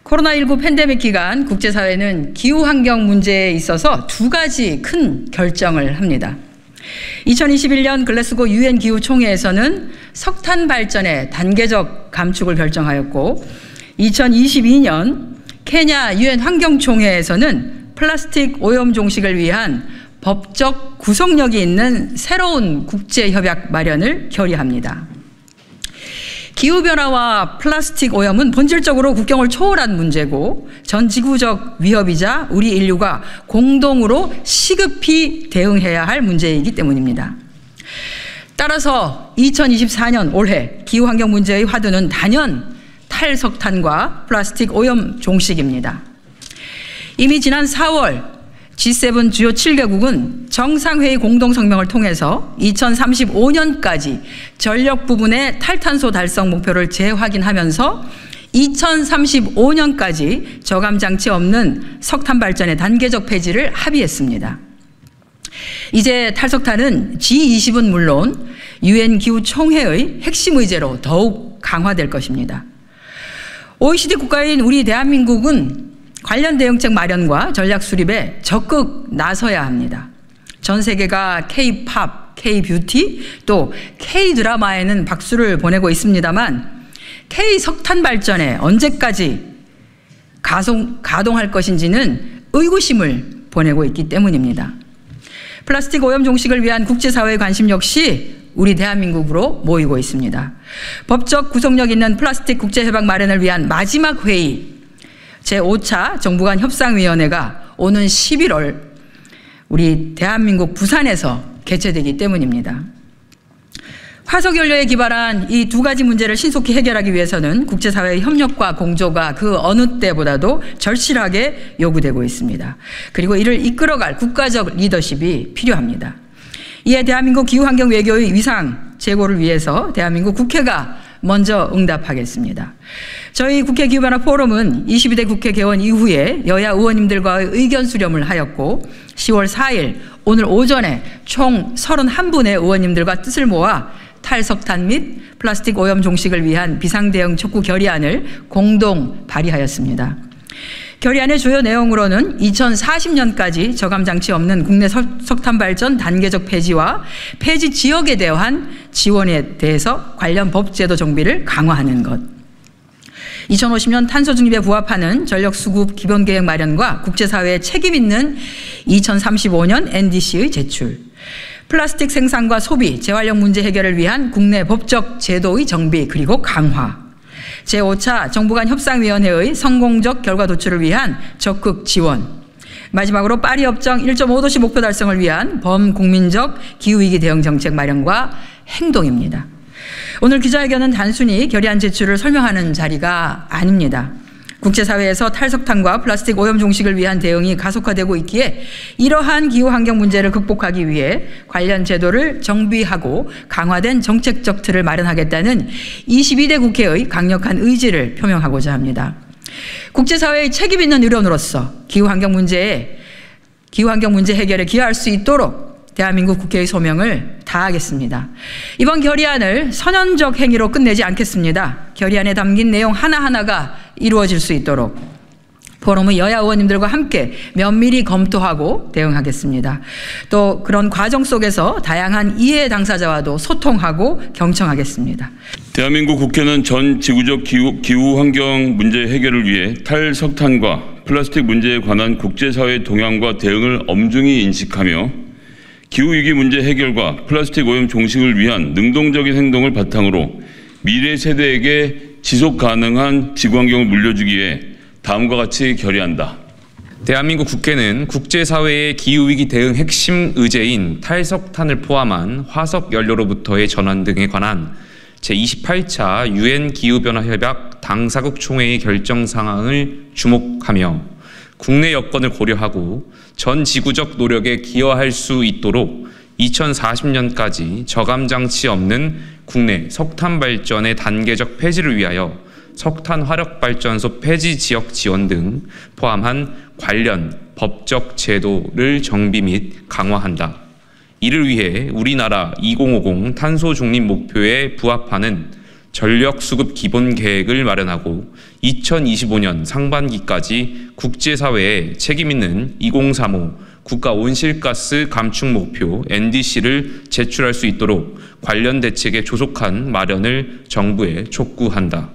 코로나19 팬데믹 기간 국제사회는 기후환경 문제에 있어서 두 가지 큰 결정을 합니다. 2021년 글래스고 UN 기후총회에서는 석탄 발전의 단계적 감축을 결정하였고 2022년 케냐 UN 환경총회에서는 플라스틱 오염 종식을 위한 법적 구속력이 있는 새로운 국제협약 마련을 결의합니다. 기후변화와 플라스틱 오염은 본질적으로 국경을 초월한 문제고 전 지구적 위협이자 우리 인류가 공동으로 시급히 대응해야 할 문제이기 때문입니다. 따라서 2024년 올해 기후환경 문제의 화두는 단연 탈석탄과 플라스틱 오염 종식입니다. 이미 지난 4월 G7 주요 7개국은 정상회의 공동성명을 통해서 2035년까지 전력 부분의 탈탄소 달성 목표를 재확인하면서 2035년까지 저감장치 없는 석탄 발전의 단계적 폐지를 합의했습니다. 이제 탈석탄은 G20은 물론 UN 기후총회의 핵심 의제로 더욱 강화될 것입니다. OECD 국가인 우리 대한민국은 관련 대응책 마련과 전략 수립에 적극 나서야 합니다. 전 세계가 K-팝, K-뷰티, 또 K-드라마에는 박수를 보내고 있습니다만 K-석탄 발전에 언제까지 가동할 것인지는 의구심을 보내고 있기 때문입니다. 플라스틱 오염 종식을 위한 국제사회의 관심 역시 우리 대한민국으로 모이고 있습니다. 법적 구속력 있는 플라스틱 국제협약 마련을 위한 마지막 회의 제5차 정부 간 협상위원회가 오는 11월 우리 대한민국 부산에서 개최되기 때문입니다. 화석연료에 기반한 이 두 가지 문제를 신속히 해결하기 위해서는 국제사회의 협력과 공조가 그 어느 때보다도 절실하게 요구되고 있습니다. 그리고 이를 이끌어갈 국가적 리더십이 필요합니다. 이에 대한민국 기후환경 외교의 위상 제고를 위해서 대한민국 국회가 먼저 응답하겠습니다. 저희 국회 기후변화 포럼은 22대 국회 개원 이후에 여야 의원님들과의 의견 수렴을 하였고 10월 4일 오늘 오전에 총 31분의 의원님들과 뜻을 모아 탈석탄 및 플라스틱 오염 종식을 위한 비상대응 촉구 결의안을 공동 발의하였습니다. 결의안의 주요 내용으로는 2040년까지 저감장치 없는 국내 석탄 발전 단계적 폐지와 폐지 지역에 대한 지원에 대해서 관련 법제도 정비를 강화하는 것, 2050년 탄소 중립에 부합하는 전력 수급 기본 계획 마련과 국제사회에 책임 있는 2035년 NDC의 제출, 플라스틱 생산과 소비, 재활용 문제 해결을 위한 국내 법적 제도의 정비 그리고 강화, 제5차 정부 간 협상위원회의 성공적 결과 도출을 위한 적극 지원, 마지막으로 파리 협정 1.5도씨 목표 달성을 위한 범국민적 기후위기 대응 정책 마련과 행동입니다. 오늘 기자회견은 단순히 결의안 제출을 설명하는 자리가 아닙니다. 국제사회에서 탈석탄과 플라스틱 오염 종식을 위한 대응이 가속화되고 있기에 이러한 기후환경 문제를 극복하기 위해 관련 제도를 정비하고 강화된 정책적 틀을 마련하겠다는 22대 국회의 강력한 의지를 표명하고자 합니다. 국제사회의 책임 있는 일원으로서 기후환경 문제 해결에 기여할 수 있도록 대한민국 국회의 소명을 다하겠습니다. 이번 결의안을 선언적 행위로 끝내지 않겠습니다. 결의안에 담긴 내용 하나하나가 이루어질 수 있도록 포럼의 여야 의원님들과 함께 면밀히 검토하고 대응하겠습니다. 또 그런 과정 속에서 다양한 이해 당사자와도 소통하고 경청하겠습니다. 대한민국 국회는 전 지구적 기후 환경 문제 해결을 위해 탈석탄과 플라스틱 문제에 관한 국제사회의 동향과 대응을 엄중히 인식하며 기후위기 문제 해결과 플라스틱 오염 종식을 위한 능동적인 행동을 바탕으로 미래 세대에게 지속 가능한 지구환경을 물려주기 위해 다음과 같이 결의한다. 대한민국 국회는 국제사회의 기후위기 대응 핵심 의제인 탈석탄을 포함한 화석연료로부터의 전환 등에 관한 제28차 UN 기후변화협약 당사국 총회의 결정 사항을 주목하며 국내 여건을 고려하고 전 지구적 노력에 기여할 수 있도록 2040년까지 저감장치 없는 국내 석탄 발전의 단계적 폐지를 위하여 석탄 화력발전소 폐지 지역 지원 등 포함한 관련 법적 제도를 정비 및 강화한다. 이를 위해 우리나라 2050 탄소 중립 목표에 부합하는 전력 수급 기본 계획을 마련하고 2025년 상반기까지 국제사회에 책임 있는 2035 국가 온실가스 감축 목표 NDC를 제출할 수 있도록 관련 대책의 조속한 마련을 정부에 촉구한다.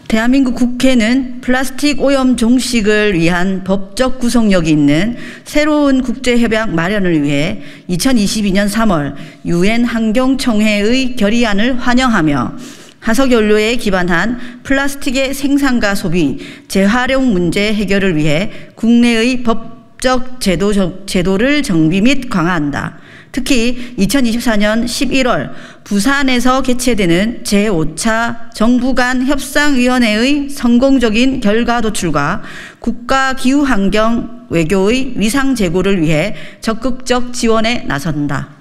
대한민국 국회는 플라스틱 오염 종식을 위한 법적 구속력이 있는 새로운 국제협약 마련을 위해 2022년 3월 유엔 환경총회의 결의안을 환영하며 화석연료에 기반한 플라스틱의 생산과 소비, 재활용 문제 해결을 위해 국내의 법적 제도를 정비 및 강화한다. 특히 2024년 11월 부산에서 개최되는 제5차 정부 간 협상위원회의 성공적인 결과 도출과 국가기후환경 외교의 위상 제고를 위해 적극적 지원에 나선다.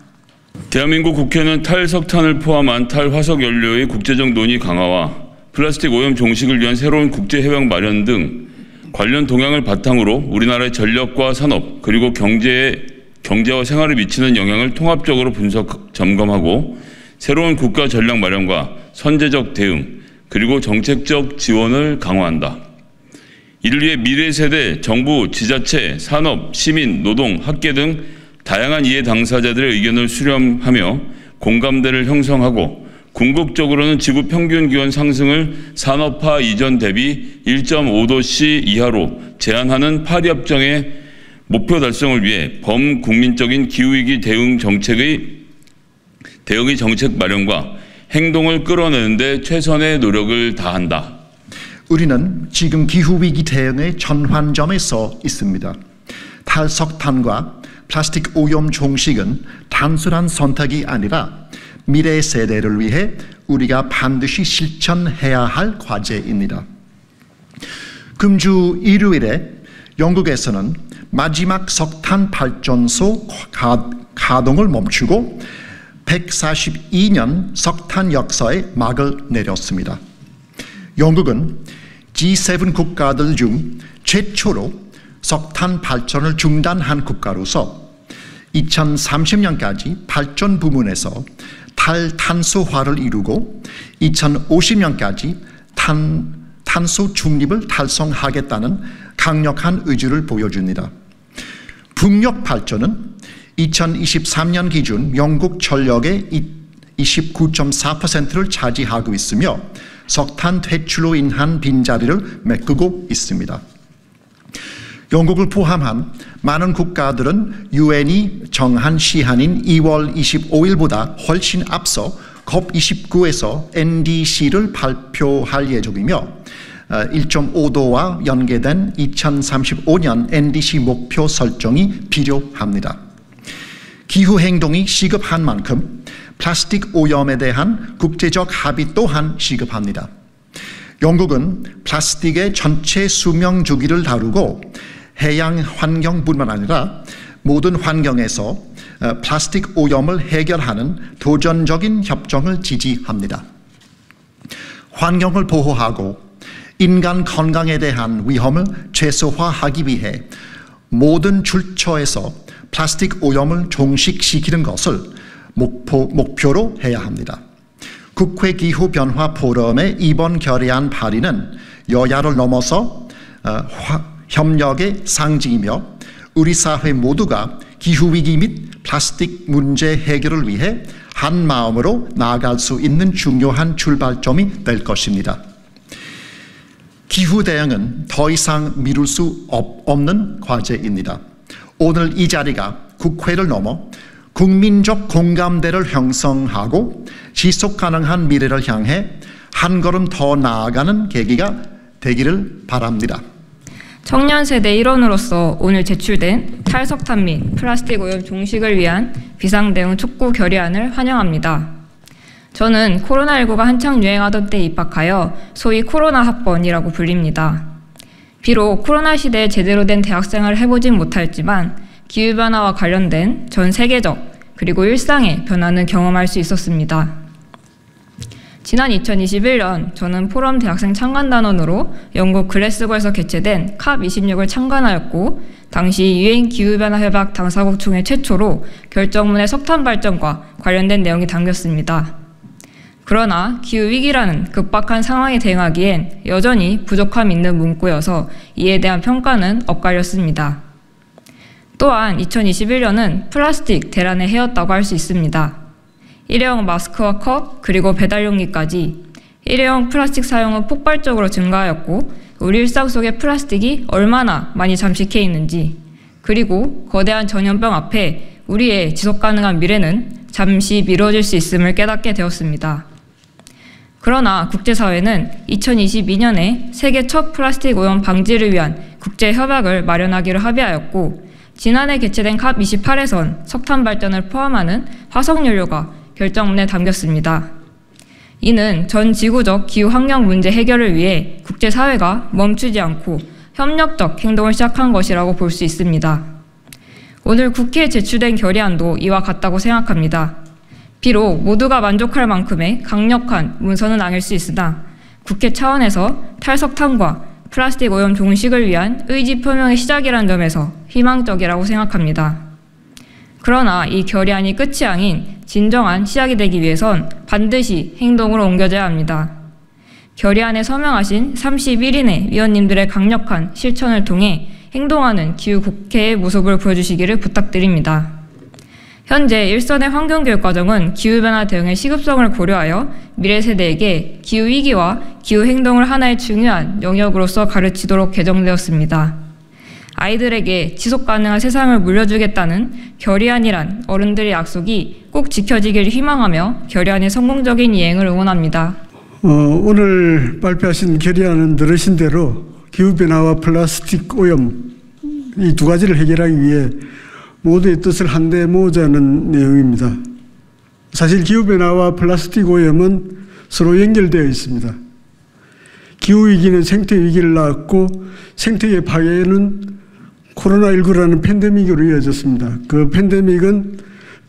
대한민국 국회는 탈석탄을 포함한 탈화석연료의 국제적 논의 강화와 플라스틱 오염 종식을 위한 새로운 국제협약 마련 등 관련 동향을 바탕으로 우리나라의 전력과 산업 그리고 경제와 생활에 미치는 영향을 통합적으로 분석, 점검하고 새로운 국가 전략 마련과 선제적 대응 그리고 정책적 지원을 강화한다. 이를 위해 미래 세대, 정부, 지자체, 산업, 시민, 노동, 학계 등 다양한 이해 당사자들의 의견을 수렴하며 공감대를 형성하고 궁극적으로는 지구 평균 기온 상승을 산업화 이전 대비 1.5도씨 이하로 제한하는 파리협정의 목표 달성을 위해 범국민적인 기후위기 대응의 정책 마련과 행동을 끌어내는 데 최선의 노력을 다한다. 우리는 지금 기후위기 대응의 전환점에 서 있습니다. 탈석탄과 플라스틱 오염 종식은 단순한 선택이 아니라 미래 세대를 위해 우리가 반드시 실천해야 할 과제입니다. 금주 일요일에 영국에서는 마지막 석탄 발전소 가동을 멈추고 142년 석탄 역사에 막을 내렸습니다. 영국은 G7 국가들 중 최초로 석탄 발전을 중단한 국가로서 2030년까지 발전 부문에서 탈탄소화를 이루고 2050년까지 탄소 중립을 달성하겠다는 강력한 의지를 보여줍니다. 풍력 발전은 2023년 기준 영국 전력의 29.4%를 차지하고 있으며 석탄 퇴출로 인한 빈자리를 메꾸고 있습니다. 영국을 포함한 많은 국가들은 유엔이 정한 시한인 2월 25일보다 훨씬 앞서 COP29에서 NDC를 발표할 예정이며 1.5도와 연계된 2035년 NDC 목표 설정이 필요합니다. 기후행동이 시급한 만큼 플라스틱 오염에 대한 국제적 합의 또한 시급합니다. 영국은 플라스틱의 전체 수명 주기를 다루고 해양 환경뿐만 아니라 모든 환경에서 플라스틱 오염을 해결하는 도전적인 협정을 지지합니다. 환경을 보호하고 인간 건강에 대한 위험을 최소화하기 위해 모든 출처에서 플라스틱 오염을 종식시키는 것을 목표로 해야 합니다. 국회 기후변화 포럼의 이번 결의안 발의는 여야를 넘어서 협력의 상징이며 우리 사회 모두가 기후위기 및 플라스틱 문제 해결을 위해 한 마음으로 나아갈 수 있는 중요한 출발점이 될 것입니다. 기후 대응은 더 이상 미룰 수 없는 과제입니다. 오늘 이 자리가 국회를 넘어 국민적 공감대를 형성하고 지속 가능한 미래를 향해 한 걸음 더 나아가는 계기가 되기를 바랍니다. 청년 세대 일원으로서 오늘 제출된 탈석탄 및 플라스틱 오염 종식을 위한 비상대응 촉구 결의안을 환영합니다. 저는 코로나19가 한창 유행하던 때 입학하여 소위 코로나 학번이라고 불립니다. 비록 코로나 시대에 제대로 된 대학생활을 해보진 못했지만 기후변화와 관련된 전 세계적 그리고 일상의 변화는 경험할 수 있었습니다. 지난 2021년 저는 포럼 대학생 창간단원으로 영국 글래스고에서 개최된 COP26을 창간하였고 당시 유엔 기후변화 협약 당사국 중에 최초로 결정문에 석탄 발전과 관련된 내용이 담겼습니다. 그러나 기후위기라는 급박한 상황에 대응하기엔 여전히 부족함이 있는 문구여서 이에 대한 평가는 엇갈렸습니다. 또한 2021년은 플라스틱 대란의 해였다고 할 수 있습니다. 일회용 마스크와 컵, 그리고 배달용기까지 일회용 플라스틱 사용은 폭발적으로 증가하였고 우리 일상 속에 플라스틱이 얼마나 많이 잠식해 있는지, 그리고 거대한 전염병 앞에 우리의 지속가능한 미래는 잠시 미뤄질 수 있음을 깨닫게 되었습니다. 그러나 국제사회는 2022년에 세계 첫 플라스틱 오염 방지를 위한 국제협약을 마련하기로 합의하였고, 지난해 개최된 컵28에선 석탄 발전을 포함하는 화석연료가 결정문에 담겼습니다. 이는 전 지구적 기후 환경 문제 해결을 위해 국제사회가 멈추지 않고 협력적 행동을 시작한 것이라고 볼 수 있습니다. 오늘 국회에 제출된 결의안도 이와 같다고 생각합니다. 비록 모두가 만족할 만큼의 강력한 문서는 아닐 수 있으나 국회 차원에서 탈석탄과 플라스틱 오염 종식을 위한 의지 표명의 시작이라는 점에서 희망적이라고 생각합니다. 그러나 이 결의안이 끝이 아닌 진정한 시작이 되기 위해선 반드시 행동으로 옮겨져야 합니다. 결의안에 서명하신 31인의 위원님들의 강력한 실천을 통해 행동하는 기후국회의 모습을 보여주시기를 부탁드립니다. 현재 일선의 환경교육과정은 기후변화 대응의 시급성을 고려하여 미래 세대에게 기후위기와 기후행동을 하나의 중요한 영역으로서 가르치도록 개정되었습니다. 아이들에게 지속가능한 세상을 물려주겠다는 결의안이란 어른들의 약속이 꼭 지켜지기를 희망하며 결의안의 성공적인 이행을 응원합니다. 오늘 발표하신 결의안은 들으신 대로 기후변화와 플라스틱 오염 이 두 가지를 해결하기 위해 모두의 뜻을 한데 모으자는 내용입니다. 사실 기후변화와 플라스틱 오염은 서로 연결되어 있습니다. 기후위기는 생태위기를 낳았고 생태의 파괴는 코로나19라는 팬데믹으로 이어졌습니다. 그 팬데믹은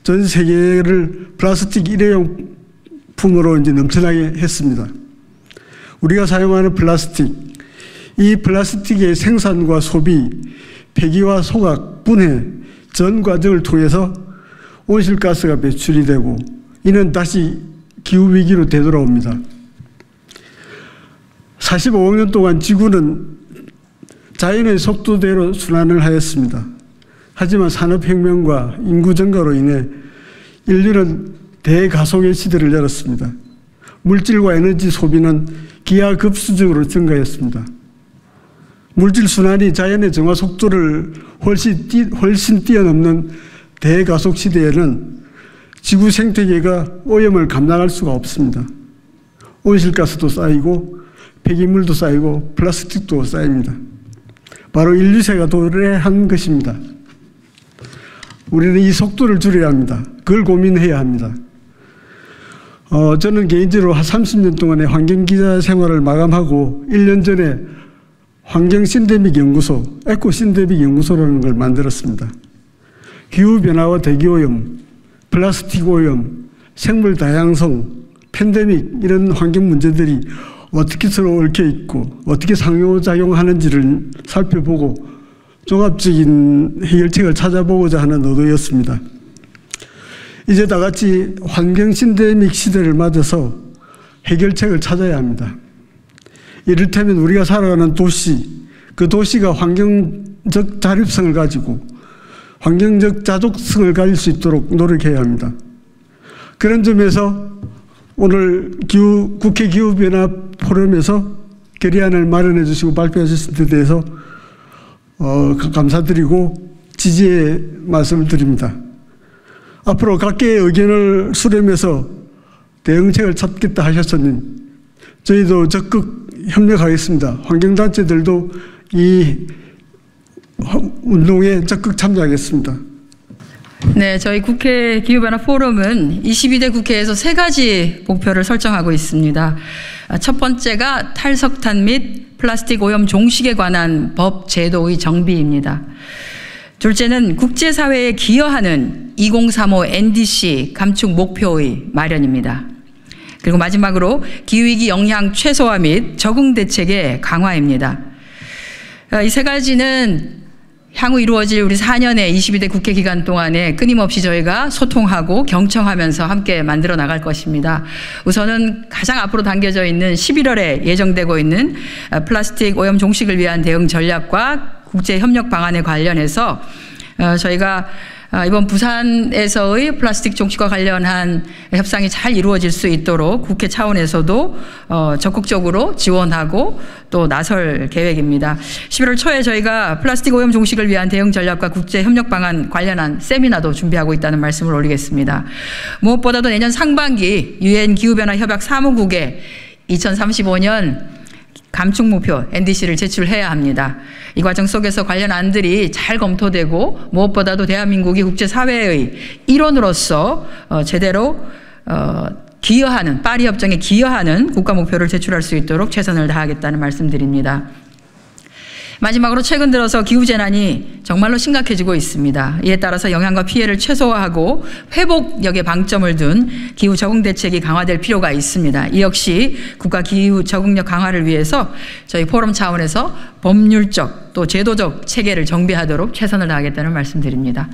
전 세계를 플라스틱 일회용품으로 이제 넘쳐나게 했습니다. 우리가 사용하는 플라스틱, 이 플라스틱의 생산과 소비, 폐기와 소각, 분해 전 과정을 통해서 온실가스가 배출이 되고 이는 다시 기후위기로 되돌아옵니다. 45억 년 동안 지구는 자연의 속도대로 순환을 하였습니다. 하지만 산업혁명과 인구 증가로 인해 인류는 대가속의 시대를 열었습니다. 물질과 에너지 소비는 기하급수적으로 증가했습니다. 물질 순환이 자연의 정화 속도를 훨씬 뛰어넘는 대가속 시대에는 지구 생태계가 오염을 감당할 수가 없습니다. 온실가스도 쌓이고 폐기물도 쌓이고 플라스틱도 쌓입니다. 바로 인류세가 도래한 것입니다. 우리는 이 속도를 줄여야 합니다. 그걸 고민해야 합니다. 저는 개인적으로 한 30년 동안의 환경기자 생활을 마감하고 1년 전에 환경신데믹 연구소, 에코신데믹 연구소라는 걸 만들었습니다. 기후변화와 대기오염, 플라스틱 오염, 생물 다양성, 팬데믹 이런 환경 문제들이 어떻게 서로 얽혀 있고 어떻게 상호작용하는지를 살펴보고 종합적인 해결책을 찾아보고자 하는 의도였습니다. 이제 다 같이 환경신데믹 시대를 맞아서 해결책을 찾아야 합니다. 이를테면 우리가 살아가는 도시, 그 도시가 환경적 자립성을 가지고 환경적 자족성을 가질 수 있도록 노력해야 합니다. 그런 점에서 오늘 국회 기후변화 포럼에서 결의안을 마련해 주시고 발표해 주신 데 대해서 감사드리고 지지의 말씀을 드립니다. 앞으로 각계의 의견을 수렴해서 대응책을 찾겠다 하셨으니 저희도 적극 협력하겠습니다. 환경단체들도 이 운동에 적극 참여하겠습니다. 네, 저희 국회 기후변화 포럼은 22대 국회에서 3가지 목표를 설정하고 있습니다. 첫 번째가 탈석탄 및 플라스틱 오염 종식에 관한 법 제도의 정비입니다. 둘째는 국제사회에 기여하는 2035 NDC 감축 목표의 마련입니다. 그리고 마지막으로 기후위기 영향 최소화 및 적응 대책의 강화입니다. 이 3가지는 향후 이루어질 우리 4년의 22대 국회 기간 동안에 끊임없이 저희가 소통하고 경청하면서 함께 만들어 나갈 것입니다. 우선은 가장 앞으로 당겨져 있는 11월에 예정되고 있는 플라스틱 오염 종식을 위한 대응 전략과 국제 협력 방안에 관련해서 저희가 이번 부산에서의 플라스틱 종식과 관련한 협상이 잘 이루어질 수 있도록 국회 차원에서도 적극적으로 지원하고 또 나설 계획입니다. 11월 초에 저희가 플라스틱 오염 종식을 위한 대응 전략과 국제 협력 방안 관련한 세미나도 준비하고 있다는 말씀을 올리겠습니다. 무엇보다도 내년 상반기 유엔 기후변화 협약 사무국에 2035년 감축 목표 NDC를 제출해야 합니다. 이 과정 속에서 관련 안들이 잘 검토되고 무엇보다도 대한민국이 국제사회의 일원으로서 제대로 기여하는, 파리 협정에 기여하는 국가 목표를 제출할 수 있도록 최선을 다하겠다는 말씀드립니다. 마지막으로 최근 들어서 기후재난이 정말로 심각해지고 있습니다. 이에 따라서 영향과 피해를 최소화하고 회복력에 방점을 둔 기후 적응 대책이 강화될 필요가 있습니다. 이 역시 국가 기후 적응력 강화를 위해서 저희 포럼 차원에서 법률적 또 제도적 체계를 정비하도록 최선을 다하겠다는 말씀드립니다.